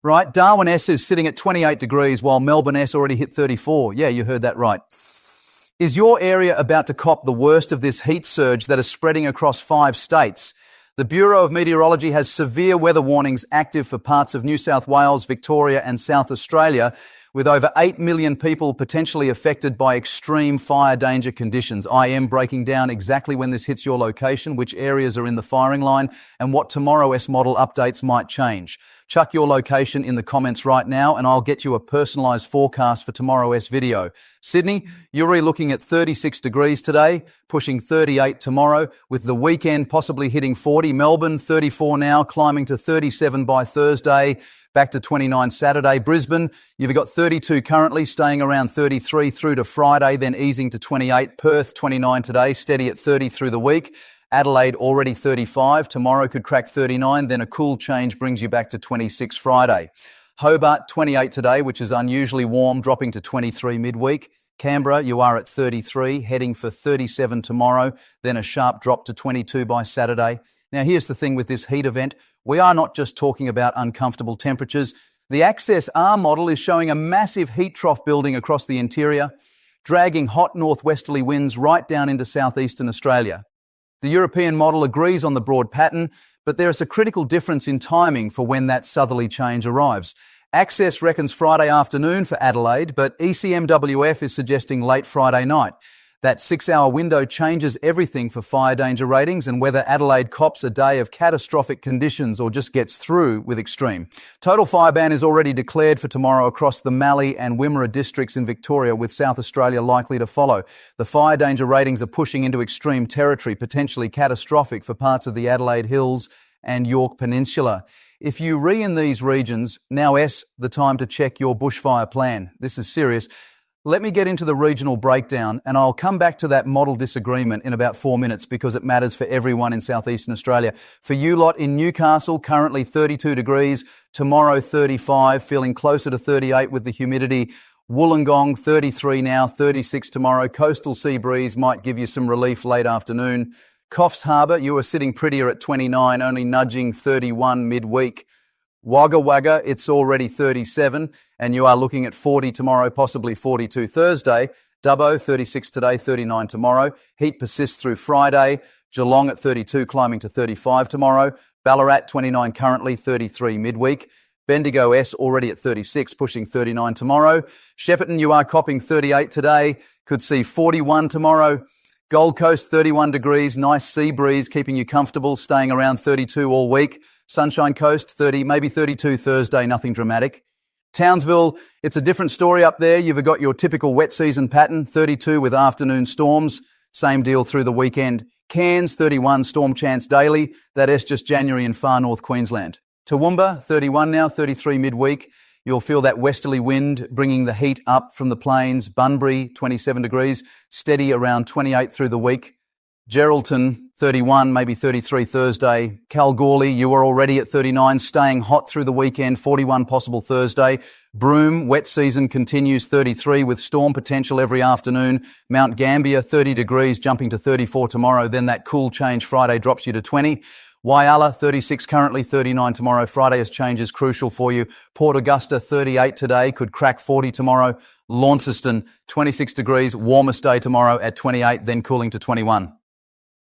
Right, Darwin S is sitting at 28 degrees while Melbourne S already hit 34. Yeah, you heard that right. Is your area about to cop the worst of this heat surge that is spreading across 5 states? The Bureau of Meteorology has severe weather warnings active for parts of New South Wales, Victoria and South Australia, with over 8 million people potentially affected by extreme fire danger conditions. I am breaking down exactly when this hits your location, which areas are in the firing line, and what tomorrow's model updates might change. Chuck your location in the comments right now, and I'll get you a personalised forecast for tomorrow's video. Sydney, you're already looking at 36 degrees today, pushing 38 tomorrow, with the weekend possibly hitting 40. Melbourne, 34 now, climbing to 37 by Thursday. Back to 29 Saturday. Brisbane, you've got 32 currently, staying around 33 through to Friday, then easing to 28. Perth, 29 today, steady at 30 through the week. Adelaide, already 35. Tomorrow could crack 39, then a cool change brings you back to 26 Friday. Hobart, 28 today, which is unusually warm, dropping to 23 midweek. Canberra, you are at 33, heading for 37 tomorrow, then a sharp drop to 22 by Saturday. Now, here's the thing with this heat event. We are not just talking about uncomfortable temperatures. The Access R model is showing a massive heat trough building across the interior, dragging hot northwesterly winds right down into southeastern Australia. The European model agrees on the broad pattern, but there is a critical difference in timing for when that southerly change arrives. Access reckons Friday afternoon for Adelaide, but ECMWF is suggesting late Friday night. That 6-hour window changes everything for fire danger ratings and whether Adelaide cops a day of catastrophic conditions or just gets through with extreme. Total fire ban is already declared for tomorrow across the Mallee and Wimmera districts in Victoria, with South Australia likely to follow. The fire danger ratings are pushing into extreme territory, potentially catastrophic for parts of the Adelaide Hills and Yorke Peninsula. If you in these regions, now the time to check your bushfire plan. This is serious. Let me get into the regional breakdown, and I'll come back to that model disagreement in about 4 minutes because it matters for everyone in southeastern Australia. For you lot in Newcastle, currently 32 degrees, tomorrow 35, feeling closer to 38 with the humidity. Wollongong 33 now, 36 tomorrow. Coastal sea breeze might give you some relief late afternoon. Coffs Harbour, you are sitting prettier at 29, only nudging 31 midweek. Wagga Wagga, it's already 37, and you are looking at 40 tomorrow, possibly 42 Thursday. Dubbo, 36 today, 39 tomorrow. Heat persists through Friday. Geelong at 32, climbing to 35 tomorrow. Ballarat, 29 currently, 33 midweek. Bendigo S already at 36, pushing 39 tomorrow. Shepparton, you are copping 38 today, could see 41 tomorrow. Gold Coast, 31 degrees, nice sea breeze, keeping you comfortable, staying around 32 all week. Sunshine Coast, 30, maybe 32 Thursday, nothing dramatic. Townsville, it's a different story up there. You've got your typical wet season pattern, 32 with afternoon storms. Same deal through the weekend. Cairns, 31, storm chance daily. That is just January in far north Queensland. Toowoomba, 31 now, 33 midweek. You'll feel that westerly wind bringing the heat up from the plains. Bunbury, 27 degrees, steady around 28 through the week. Geraldton, 31, maybe 33 Thursday. Kalgoorlie, you are already at 39, staying hot through the weekend, 41 possible Thursday. Broome, wet season continues, 33 with storm potential every afternoon. Mount Gambier, 30 degrees, jumping to 34 tomorrow. Then that cool change Friday drops you to 20. Whyalla, 36 currently, 39 tomorrow. Friday's change is crucial for you. Port Augusta, 38 today, could crack 40 tomorrow. Launceston, 26 degrees, warmest day tomorrow at 28, then cooling to 21.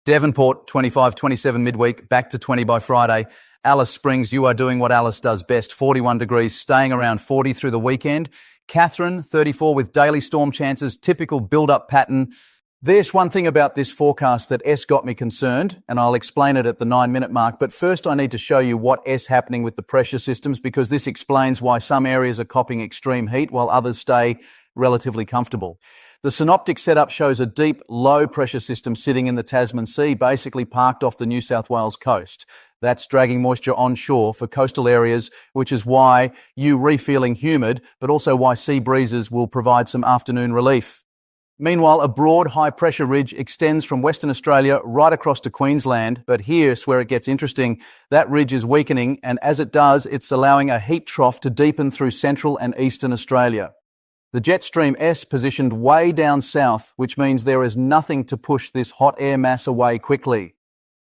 Devonport, 25, 27 midweek, back to 20 by Friday. Alice Springs, you are doing what Alice does best, 41 degrees, staying around 40 through the weekend. Catherine, 34 with daily storm chances, typical build-up pattern. There's one thing about this forecast that got me concerned, and I'll explain it at the 9-minute mark. But first, I need to show you what's happening with the pressure systems, because this explains why some areas are copping extreme heat while others stay relatively comfortable. The synoptic setup shows a deep, low pressure system sitting in the Tasman Sea, basically parked off the New South Wales coast. That's dragging moisture onshore for coastal areas, which is why you feeling humid, but also why sea breezes will provide some afternoon relief. Meanwhile, a broad high-pressure ridge extends from Western Australia right across to Queensland, but here's where it gets interesting. That ridge is weakening, and as it does, it's allowing a heat trough to deepen through central and eastern Australia. The jet stream S positioned way down south, which means there is nothing to push this hot air mass away quickly.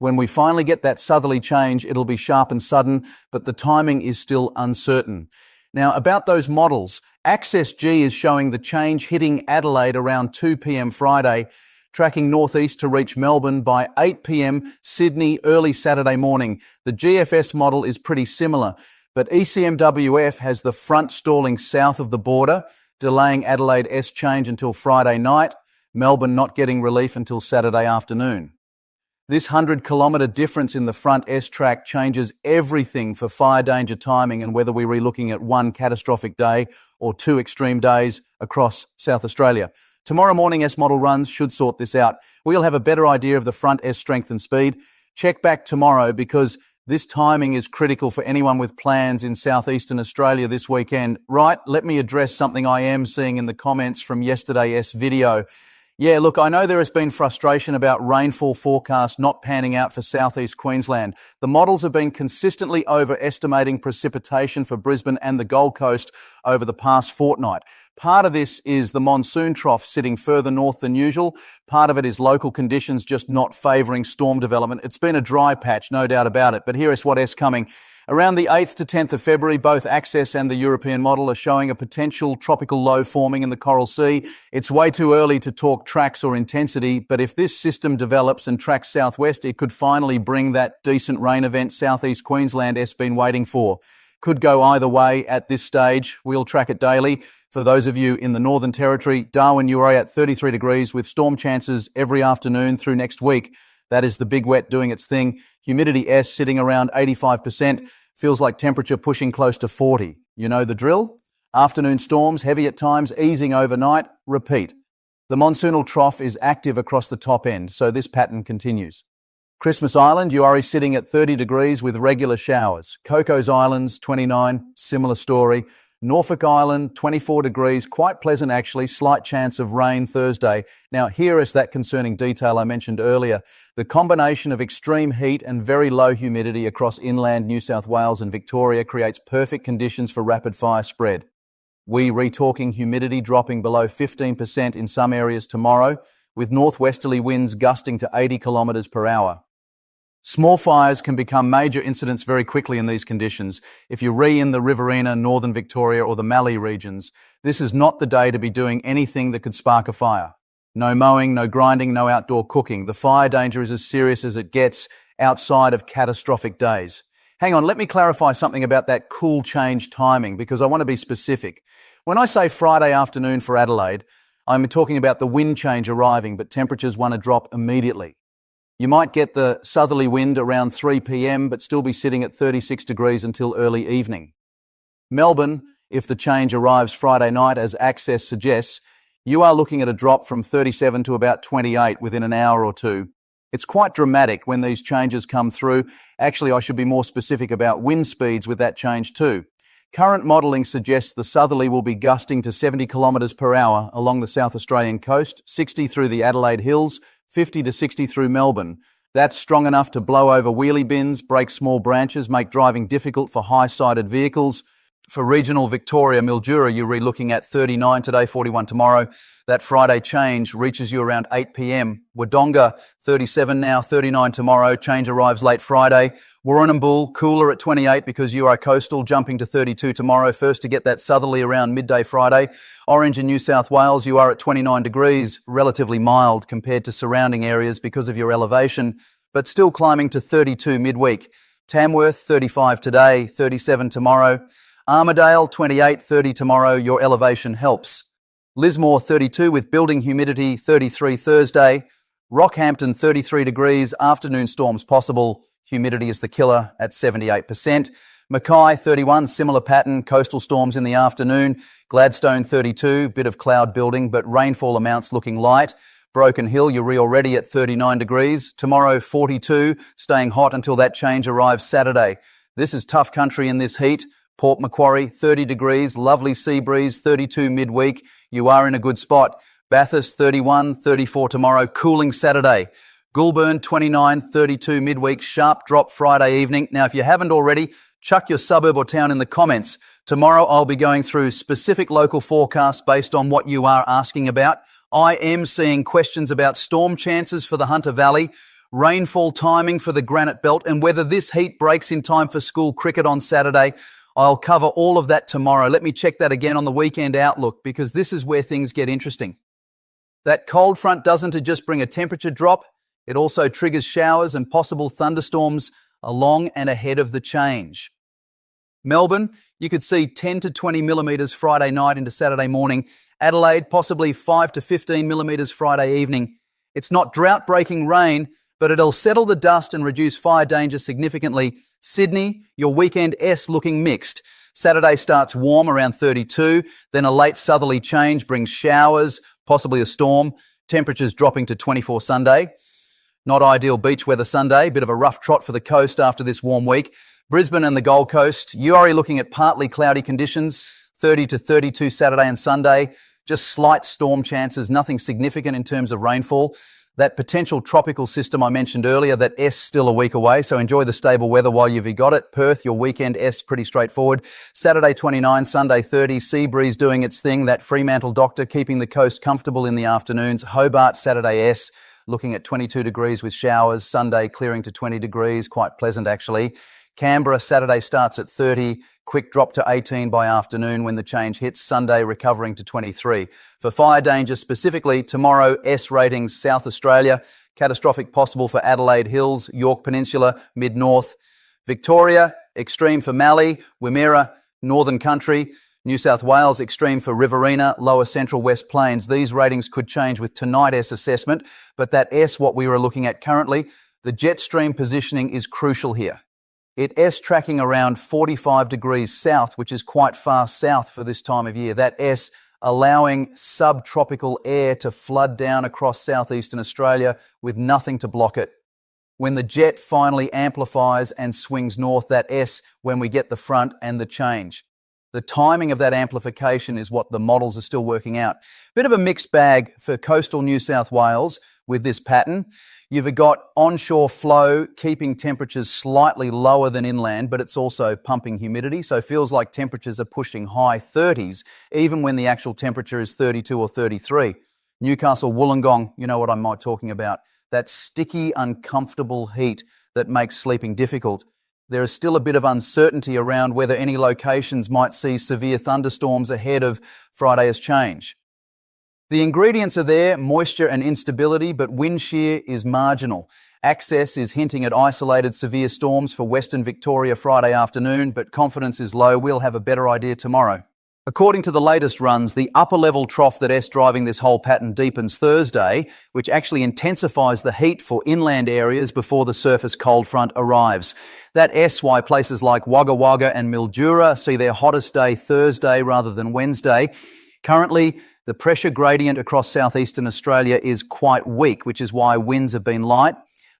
When we finally get that southerly change, it'll be sharp and sudden, but the timing is still uncertain. Now, about those models, Access G is showing the change hitting Adelaide around 2 p.m. Friday, tracking northeast to reach Melbourne by 8 p.m. Sydney early Saturday morning. The GFS model is pretty similar, but ECMWF has the front stalling south of the border, delaying Adelaide S change until Friday night, Melbourne not getting relief until Saturday afternoon. This 100-kilometre difference in the front S track changes everything for fire danger timing and whether we're looking at one catastrophic day or two extreme days across South Australia. Tomorrow morning S model runs should sort this out. We'll have a better idea of the front S strength and speed. Check back tomorrow because this timing is critical for anyone with plans in southeastern Australia this weekend. Right, let me address something I am seeing in the comments from yesterday's video. Yeah, look, I know there has been frustration about rainfall forecasts not panning out for southeast Queensland. The models have been consistently overestimating precipitation for Brisbane and the Gold Coast over the past fortnight. Part of this is the monsoon trough sitting further north than usual. Part of it is local conditions just not favouring storm development. It's been a dry patch, no doubt about it, but here is what is coming. Around the 8th to 10th of February, both Access and the European model are showing a potential tropical low forming in the Coral Sea. It's way too early to talk tracks or intensity, but if this system develops and tracks southwest, it could finally bring that decent rain event southeast Queensland has been waiting for. Could go either way at this stage. We'll track it daily. For those of you in the Northern Territory, Darwin, you are at 33 degrees with storm chances every afternoon through next week. That is the big wet doing its thing. Humidity S sitting around 85%. Feels like temperature pushing close to 40. You know the drill? Afternoon storms, heavy at times, easing overnight. Repeat. The monsoonal trough is active across the top end, so this pattern continues. Christmas Island, you are sitting at 30 degrees with regular showers. Cocos Islands, 29, similar story. Norfolk Island, 24 degrees, quite pleasant actually, slight chance of rain Thursday. Now here is that concerning detail I mentioned earlier. The combination of extreme heat and very low humidity across inland New South Wales and Victoria creates perfect conditions for rapid fire spread. We re-talking humidity dropping below 15% in some areas tomorrow, with northwesterly winds gusting to 80 kilometres per hour. Small fires can become major incidents very quickly in these conditions. If you're in the Riverina, Northern Victoria or the Mallee regions, this is not the day to be doing anything that could spark a fire. No mowing, no grinding, no outdoor cooking. The fire danger is as serious as it gets outside of catastrophic days. Hang on, let me clarify something about that cool change timing because I want to be specific. When I say Friday afternoon for Adelaide, I'm talking about the wind change arriving, but temperatures want to drop immediately. You might get the southerly wind around 3 p.m, but still be sitting at 36 degrees until early evening. Melbourne, if the change arrives Friday night, as Access suggests, you are looking at a drop from 37 to about 28 within an hour or two. It's quite dramatic when these changes come through. Actually, I should be more specific about wind speeds with that change too. Current modelling suggests the southerly will be gusting to 70 kilometres per hour along the South Australian coast, 60 through the Adelaide Hills, 50 to 60 through Melbourne. That's strong enough to blow over wheelie bins, break small branches, make driving difficult for high-sided vehicles. For regional Victoria, Mildura, you're looking at 39 today, 41 tomorrow. That Friday change reaches you around 8 p.m. Wodonga, 37 now, 39 tomorrow. Change arrives late Friday. Warrnambool, cooler at 28 because you are coastal, jumping to 32 tomorrow. First to get that southerly around midday Friday. Orange in New South Wales, you are at 29 degrees, relatively mild compared to surrounding areas because of your elevation, but still climbing to 32 midweek. Tamworth, 35 today, 37 tomorrow. Armidale, 28, 30 tomorrow, your elevation helps. Lismore, 32 with building humidity, 33 Thursday. Rockhampton, 33 degrees, afternoon storms possible. Humidity is the killer at 78%. Mackay, 31, similar pattern, coastal storms in the afternoon. Gladstone, 32, bit of cloud building, but rainfall amounts looking light. Broken Hill, you're already at 39 degrees. Tomorrow, 42, staying hot until that change arrives Saturday. This is tough country in this heat. Port Macquarie, 30 degrees, lovely sea breeze, 32 midweek. You are in a good spot. Bathurst, 31, 34 tomorrow, cooling Saturday. Goulburn, 29, 32 midweek, sharp drop Friday evening. Now, if you haven't already, chuck your suburb or town in the comments. Tomorrow, I'll be going through specific local forecasts based on what you are asking about. I am seeing questions about storm chances for the Hunter Valley. rainfall timing for the granite belt, and whether this heat breaks in time for school cricket on Saturday. I'll cover all of that tomorrow. Let me check that again on the weekend outlook, because this is where things get interesting. That cold front doesn't just bring a temperature drop, it also triggers showers and possible thunderstorms along and ahead of the change. Melbourne, you could see 10 to 20 millimetres Friday night into Saturday morning. Adelaide, possibly 5 to 15 millimetres Friday evening. It's not drought-breaking rain, but it'll settle the dust and reduce fire danger significantly. Sydney, your weekend S looking mixed. Saturday starts warm around 32, then a late southerly change brings showers, possibly a storm. Temperatures dropping to 24 Sunday. Not ideal beach weather Sunday, bit of a rough trot for the coast after this warm week. Brisbane and the Gold Coast, you are looking at partly cloudy conditions, 30 to 32 Saturday and Sunday. Just slight storm chances, nothing significant in terms of rainfall. That potential tropical system I mentioned earlier, that S still a week away, so enjoy the stable weather while you've got it. Perth, your weekend S, pretty straightforward. Saturday 29, Sunday 30, sea breeze doing its thing. That Fremantle doctor keeping the coast comfortable in the afternoons. Hobart, Saturday S, looking at 22 degrees with showers. Sunday clearing to 20 degrees, quite pleasant actually. Canberra, Saturday starts at 30, quick drop to 18 by afternoon when the change hits. Sunday recovering to 23. For fire danger specifically, tomorrow S ratings South Australia, catastrophic possible for Adelaide Hills, Yorke Peninsula, mid-north. Victoria, extreme for Mallee, Wimmera, Northern Country. New South Wales, extreme for Riverina, lower central West Plains. These ratings could change with tonight's S assessment, but that S, what we were looking at currently, the jet stream positioning is crucial here. It S tracking around 45 degrees south, which is quite far south for this time of year. That S allowing subtropical air to flood down across southeastern Australia with nothing to block it. When the jet finally amplifies and swings north, that S when we get the front and the change. The timing of that amplification is what the models are still working out. Bit of a mixed bag for coastal New South Wales with this pattern. You've got onshore flow keeping temperatures slightly lower than inland, but it's also pumping humidity, so it feels like temperatures are pushing high 30s, even when the actual temperature is 32 or 33. Newcastle, Wollongong, you know what I'm talking about. That sticky, uncomfortable heat that makes sleeping difficult. There is still a bit of uncertainty around whether any locations might see severe thunderstorms ahead of Friday's change. The ingredients are there, moisture and instability, but wind shear is marginal. Access is hinting at isolated severe storms for Western Victoria Friday afternoon, but confidence is low. We'll have a better idea tomorrow. According to the latest runs, the upper level trough that S driving this whole pattern deepens Thursday, which actually intensifies the heat for inland areas before the surface cold front arrives. That S why places like Wagga Wagga and Mildura see their hottest day Thursday rather than Wednesday. Currently, the pressure gradient across southeastern Australia is quite weak, which is why winds have been light.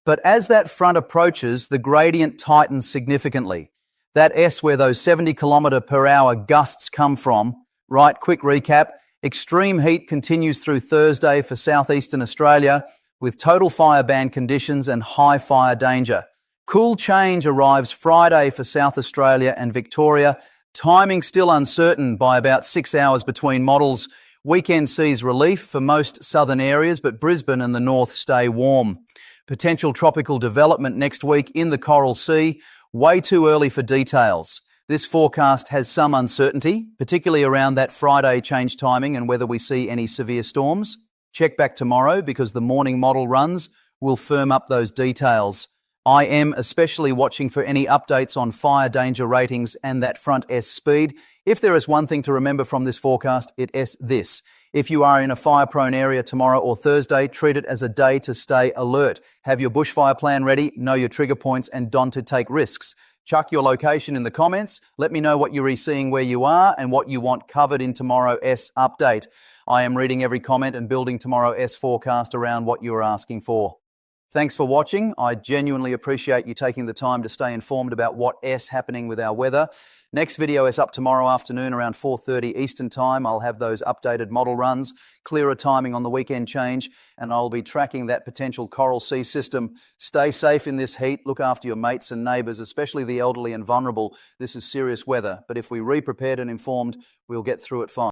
But as that front approaches, the gradient tightens significantly. That S where those 70 kilometre per hour gusts come from, right, quick recap, extreme heat continues through Thursday for southeastern Australia with total fire ban conditions and high fire danger. Cool change arrives Friday for South Australia and Victoria. Timing still uncertain by about 6 hours between models. Weekend sees relief for most southern areas, but Brisbane and the north stay warm. Potential tropical development next week in the Coral Sea. Way too early for details. This forecast has some uncertainty, particularly around that Friday change timing and whether we see any severe storms. Check back tomorrow because the morning model runs will firm up those details. I am especially watching for any updates on fire danger ratings and that front S speed. If there is one thing to remember from this forecast, it is this. If you are in a fire-prone area tomorrow or Thursday, treat it as a day to stay alert. Have your bushfire plan ready, know your trigger points, and don't to take risks. Chuck your location in the comments. Let me know what you're seeing where you are and what you want covered in tomorrow S update. I am reading every comment and building tomorrow S forecast around what you are asking for. Thanks for watching. I genuinely appreciate you taking the time to stay informed about what is happening with our weather. Next video is up tomorrow afternoon around 4:30 Eastern Time. I'll have those updated model runs, clearer timing on the weekend change, and I'll be tracking that potential Coral Sea system. Stay safe in this heat. Look after your mates and neighbours, especially the elderly and vulnerable. This is serious weather, but if we re-prepared and informed, we'll get through it fine.